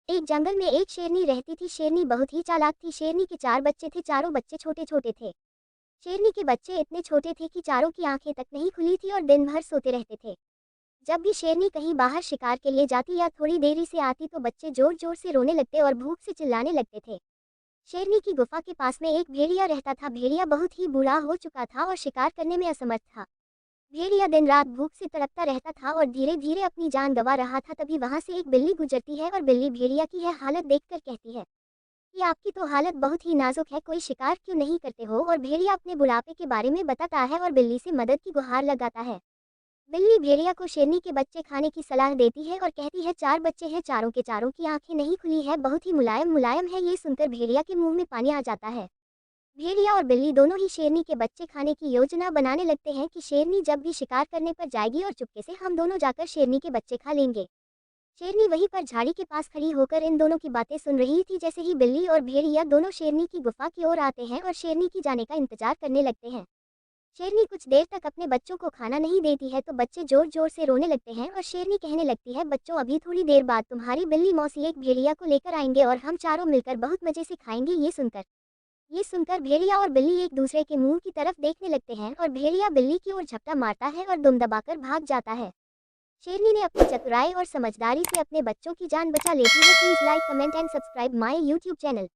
एक जंगल में एक शेरनी रहती थी। शेरनी बहुत ही चालाक थी। शेरनी के 4 बच्चे थे। चारों बच्चे छोटे छोटे थे। शेरनी के बच्चे इतने छोटे थे कि चारों की आंखें तक नहीं खुली थी और दिन भर सोते रहते थे। जब भी शेरनी कहीं बाहर शिकार के लिए जाती या थोड़ी देरी से आती तो बच्चे जोर जोर से रोने लगते और भूख से चिल्लाने लगते थे। शेरनी की गुफा के पास में एक भेड़िया रहता था। भेड़िया बहुत ही बूढ़ा हो चुका था और शिकार करने में असमर्थ था। भेड़िया दिन रात भूख से तड़पता रहता था और धीरे धीरे अपनी जान गंवा रहा था। तभी वहां से एक बिल्ली गुजरती है और बिल्ली भेड़िया की है हालत देखकर कहती है कि आपकी तो हालत बहुत ही नाजुक है, कोई शिकार क्यों नहीं करते हो। और भेड़िया अपने बुढ़ापे के बारे में बताता है और बिल्ली से मदद की गुहार लगाता है। बिल्ली भेड़िया को शेरनी के बच्चे खाने की सलाह देती है और कहती है 4 बच्चे हैं, चारों के चारों की आंखें नहीं खुली है, बहुत ही मुलायम मुलायम है। ये सुनकर भेड़िया के मुंह में पानी आ जाता है। भेड़िया और बिल्ली दोनों ही शेरनी के बच्चे खाने की योजना बनाने लगते हैं कि शेरनी जब भी शिकार करने पर जाएगी और चुपके से हम दोनों जाकर शेरनी के बच्चे खा लेंगे। शेरनी वहीं पर झाड़ी के पास खड़ी होकर इन दोनों की बातें सुन रही थी। जैसे ही बिल्ली और भेड़िया दोनों शेरनी की गुफा की ओर आते हैं और शेरनी की जाने का इंतजार करने लगते हैं। शेरनी कुछ देर तक अपने बच्चों को खाना नहीं देती है तो बच्चे जोर जोर से रोने लगते हैं और शेरनी कहने लगती है बच्चों, अभी थोड़ी देर बाद तुम्हारी बिल्ली मौसी एक भेड़िया को लेकर आएंगे और हम चारों मिलकर बहुत मजे से खाएंगे। ये सुनकर भेड़िया और बिल्ली एक दूसरे के मुंह की तरफ देखने लगते हैं और भेड़िया बिल्ली की ओर झपटा मारता है और दुम दबाकर भाग जाता है। शेरनी ने अपनी चतुराई और समझदारी से अपने बच्चों की जान बचा लेती है। Please like, comment and subscribe my YouTube channel.